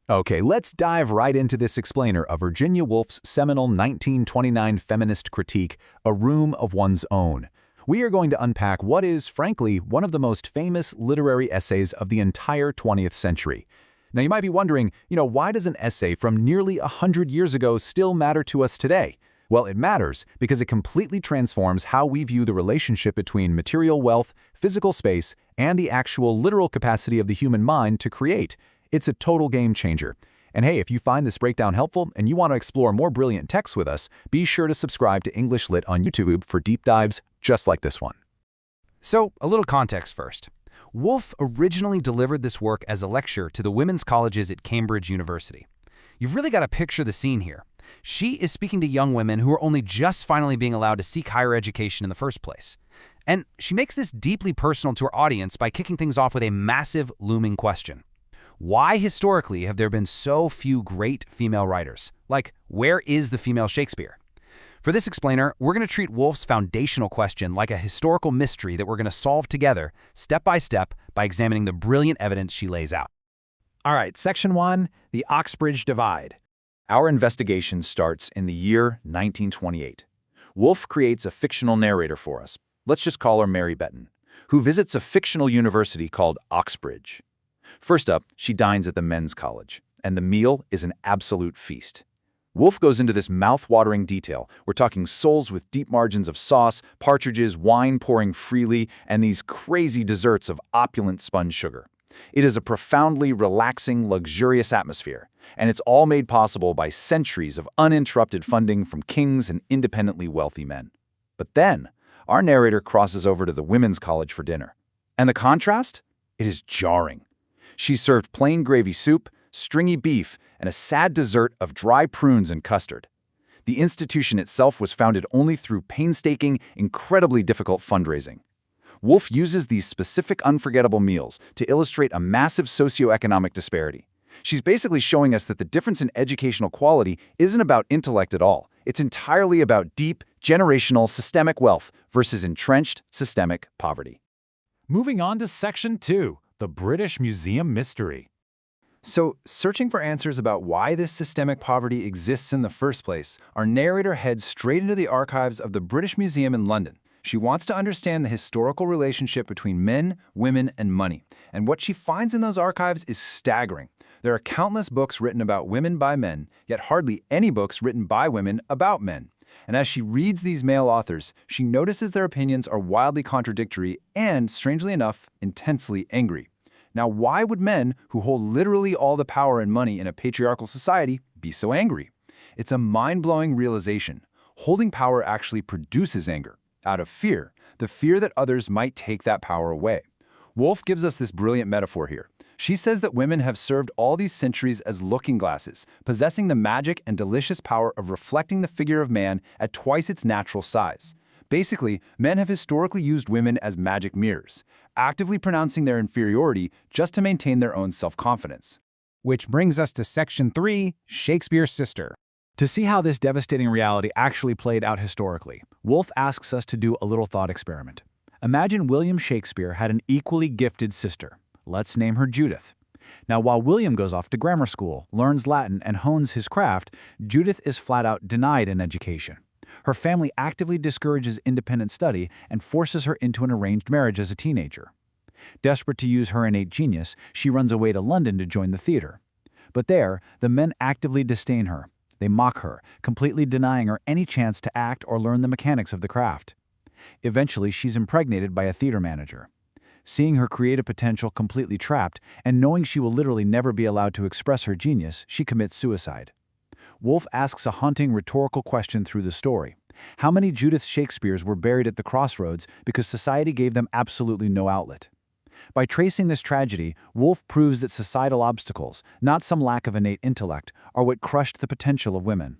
Okay, let's dive right into this explainer of Virginia Woolf's seminal 1929 feminist critique, A Room of One's Own. We are going to unpack what is, frankly, one of the most famous literary essays of the entire 20th century. Now, you might be wondering, why does an essay from nearly 100 years ago still matter to us today? Well, it matters because it completely transforms how we view the relationship between material wealth, physical space, and the actual literal capacity of the human mind to create. It's a total game changer. And hey, if you find this breakdown helpful and you want to explore more brilliant texts with us, be sure to subscribe to English Lit on YouTube for deep dives just like this one. So, a little context first. Woolf originally delivered this work as a lecture to the women's colleges at Cambridge University. You've really got to picture the scene here. She is speaking to young women who are only just finally being allowed to seek higher education in the first place. And she makes this deeply personal to her audience by kicking things off with a massive, looming question. Why historically have there been so few great female writers? Like, where is the female Shakespeare? For this explainer, we're going to treat Woolf's foundational question like a historical mystery that we're going to solve together, step by examining the brilliant evidence she lays out. All right, Section 1, the Oxbridge Divide. Our investigation starts in the year 1928. Woolf creates a fictional narrator for us. Let's just call her Mary Benton, who visits a fictional university called Oxbridge. First up, she dines at the men's college, and the meal is an absolute feast. Woolf goes into this mouth-watering detail. We're talking soles with deep margins of sauce, partridges, wine pouring freely, and these crazy desserts of opulent spun sugar. It is a profoundly relaxing, luxurious atmosphere, and it's all made possible by centuries of uninterrupted funding from kings and independently wealthy men. But then, our narrator crosses over to the women's college for dinner. And the contrast? It is jarring. She's served plain gravy soup, stringy beef, and a sad dessert of dry prunes and custard. The institution itself was founded only through painstaking, incredibly difficult fundraising. Woolf uses these specific unforgettable meals to illustrate a massive socioeconomic disparity. She's basically showing us that the difference in educational quality isn't about intellect at all. It's entirely about deep, generational, systemic wealth versus entrenched, systemic poverty. Moving on to Section 2, the British Museum Mystery. So, searching for answers about why this systemic poverty exists in the first place, our narrator heads straight into the archives of the British Museum in London. She wants to understand the historical relationship between men, women, and money. And what she finds in those archives is staggering. There are countless books written about women by men, yet hardly any books written by women about men. And as she reads these male authors, she notices their opinions are wildly contradictory and, strangely enough, intensely angry. Now, why would men, who hold literally all the power and money in a patriarchal society, be so angry? It's a mind-blowing realization. Holding power actually produces anger, out of fear, the fear that others might take that power away. Woolf gives us this brilliant metaphor here. She says that women have served all these centuries as looking glasses, possessing the magic and delicious power of reflecting the figure of man at twice its natural size. Basically, men have historically used women as magic mirrors, actively pronouncing their inferiority just to maintain their own self-confidence. Which brings us to Section 3, Shakespeare's sister. To see how this devastating reality actually played out historically, Woolf asks us to do a little thought experiment. Imagine William Shakespeare had an equally gifted sister. Let's name her Judith. Now, while William goes off to grammar school, learns Latin, and hones his craft, Judith is flat out denied an education. Her family actively discourages independent study and forces her into an arranged marriage as a teenager. Desperate to use her innate genius, she runs away to London to join the theater. But there, the men actively disdain her. They mock her, completely denying her any chance to act or learn the mechanics of the craft. Eventually, she's impregnated by a theater manager. Seeing her creative potential completely trapped, and knowing she will literally never be allowed to express her genius, she commits suicide. Woolf asks a haunting rhetorical question through the story. How many Judith Shakespeares were buried at the crossroads because society gave them absolutely no outlet? By tracing this tragedy, Woolf proves that societal obstacles, not some lack of innate intellect, are what crushed the potential of women.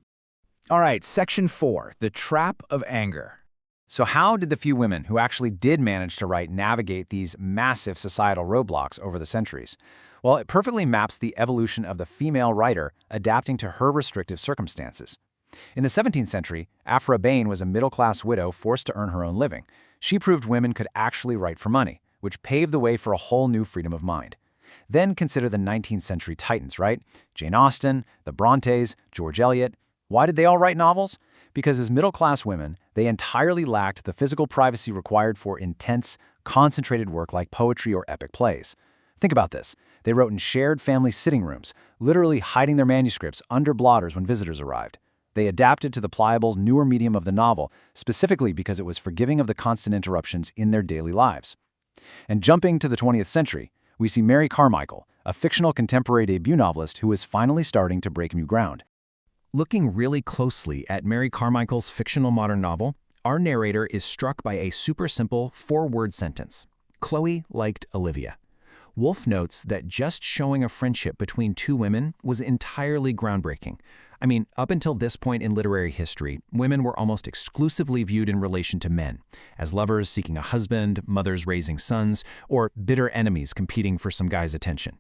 All right, Section 4, the Trap of Anger. So how did the few women who actually did manage to write navigate these massive societal roadblocks over the centuries? Well, it perfectly maps the evolution of the female writer adapting to her restrictive circumstances. In the 17th century, Aphra Behn was a middle-class widow forced to earn her own living. She proved women could actually write for money, which paved the way for a whole new freedom of mind. Then consider the 19th century titans, right? Jane Austen, the Brontes, George Eliot. Why did they all write novels? Because as middle-class women, they entirely lacked the physical privacy required for intense, concentrated work like poetry or epic plays. Think about this. They wrote in shared family sitting rooms, literally hiding their manuscripts under blotters when visitors arrived. They adapted to the pliable, newer medium of the novel, specifically because it was forgiving of the constant interruptions in their daily lives. And jumping to the 20th century, we see Mary Carmichael, a fictional contemporary debut novelist who is finally starting to break new ground. Looking really closely at Mary Carmichael's fictional modern novel, our narrator is struck by a super simple four-word sentence. Chloe liked Olivia. Woolf notes that just showing a friendship between two women was entirely groundbreaking. I mean, up until this point in literary history, women were almost exclusively viewed in relation to men, as lovers seeking a husband, mothers raising sons, or bitter enemies competing for some guy's attention.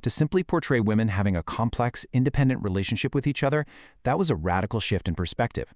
To simply portray women having a complex, independent relationship with each other, that was a radical shift in perspective.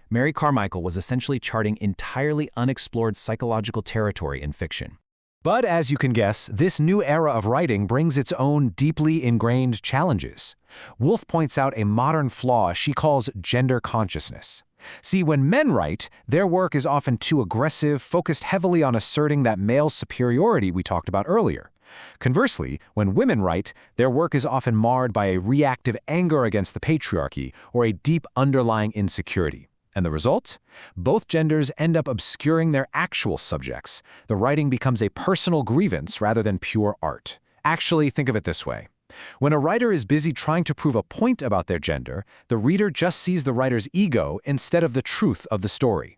Mary Carmichael was essentially charting entirely unexplored psychological territory in fiction. But as you can guess, this new era of writing brings its own deeply ingrained challenges. Woolf points out a modern flaw she calls gender consciousness. See, when men write, their work is often too aggressive, focused heavily on asserting that male superiority we talked about earlier. Conversely, when women write, their work is often marred by a reactive anger against the patriarchy or a deep underlying insecurity. And the result? Both genders end up obscuring their actual subjects. The writing becomes a personal grievance rather than pure art. Actually, think of it this way. When a writer is busy trying to prove a point about their gender, the reader just sees the writer's ego instead of the truth of the story.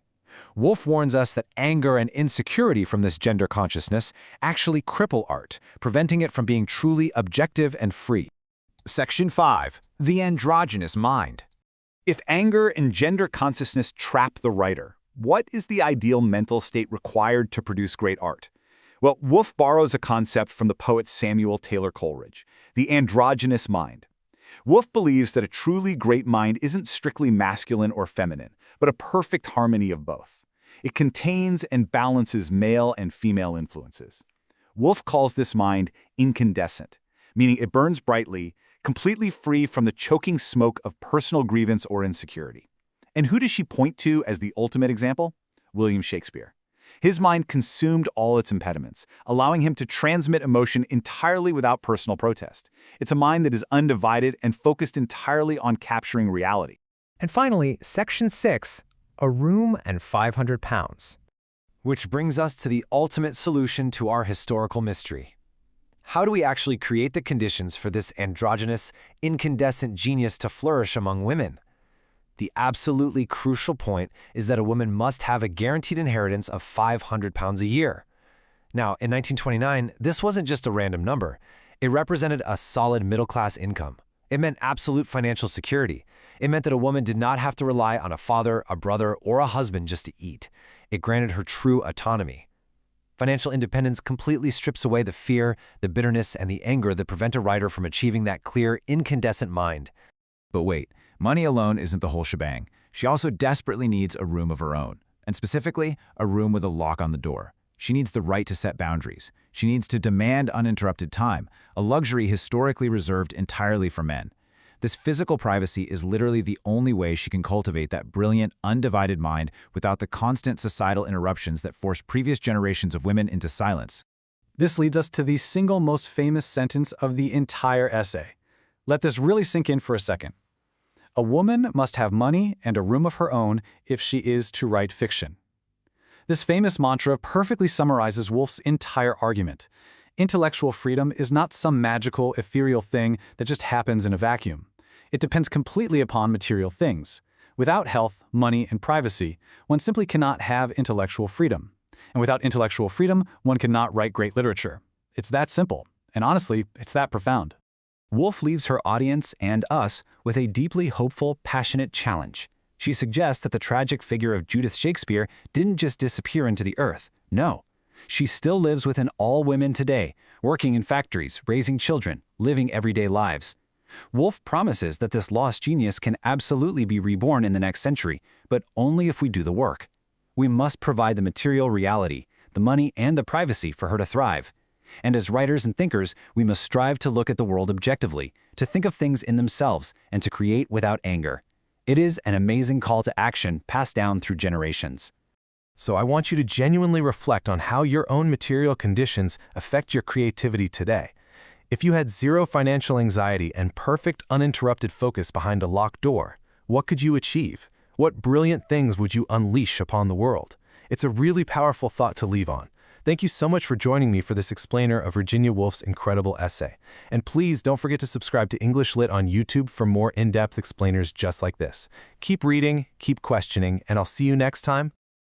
Woolf warns us that anger and insecurity from this gender consciousness actually cripple art, preventing it from being truly objective and free. Section 5. The androgynous mind. If anger and gender consciousness trap the writer, what is the ideal mental state required to produce great art? Well, Woolf borrows a concept from the poet Samuel Taylor Coleridge, the androgynous mind. Woolf believes that a truly great mind isn't strictly masculine or feminine, but a perfect harmony of both. It contains and balances male and female influences. Woolf calls this mind incandescent, meaning it burns brightly, completely free from the choking smoke of personal grievance or insecurity. And who does she point to as the ultimate example? William Shakespeare. His mind consumed all its impediments, allowing him to transmit emotion entirely without personal protest. It's a mind that is undivided and focused entirely on capturing reality. And finally, Section 6, a room and 500 pounds. Which brings us to the ultimate solution to our historical mystery. How do we actually create the conditions for this androgynous, incandescent genius to flourish among women? The absolutely crucial point is that a woman must have a guaranteed inheritance of 500 pounds a year. Now, in 1929, this wasn't just a random number. It represented a solid middle-class income. It meant absolute financial security. It meant that a woman did not have to rely on a father, a brother, or a husband just to eat. It granted her true autonomy. Financial independence completely strips away the fear, the bitterness, and the anger that prevent a writer from achieving that clear, incandescent mind. But wait, money alone isn't the whole shebang. She also desperately needs a room of her own, and specifically, a room with a lock on the door. She needs the right to set boundaries. She needs to demand uninterrupted time, a luxury historically reserved entirely for men. This physical privacy is literally the only way she can cultivate that brilliant, undivided mind without the constant societal interruptions that force previous generations of women into silence. This leads us to the single most famous sentence of the entire essay. Let this really sink in for a second. A woman must have money and a room of her own if she is to write fiction. This famous mantra perfectly summarizes Woolf's entire argument. Intellectual freedom is not some magical, ethereal thing that just happens in a vacuum. It depends completely upon material things. Without health, money, and privacy, one simply cannot have intellectual freedom. And without intellectual freedom, one cannot write great literature. It's that simple. And honestly, it's that profound. Woolf leaves her audience and us with a deeply hopeful, passionate challenge. She suggests that the tragic figure of Judith Shakespeare didn't just disappear into the earth. No. She still lives within all women today, working in factories, raising children, living everyday lives. Woolf promises that this lost genius can absolutely be reborn in the next century, but only if we do the work. We must provide the material reality, the money, and the privacy for her to thrive. And as writers and thinkers, we must strive to look at the world objectively, to think of things in themselves, and to create without anger. It is an amazing call to action passed down through generations. So I want you to genuinely reflect on how your own material conditions affect your creativity today. If you had zero financial anxiety and perfect uninterrupted focus behind a locked door, what could you achieve? What brilliant things would you unleash upon the world? It's a really powerful thought to leave on. Thank you so much for joining me for this explainer of Virginia Woolf's incredible essay. And please don't forget to subscribe to English Lit on YouTube for more in-depth explainers just like this. Keep reading, keep questioning, and I'll see you next time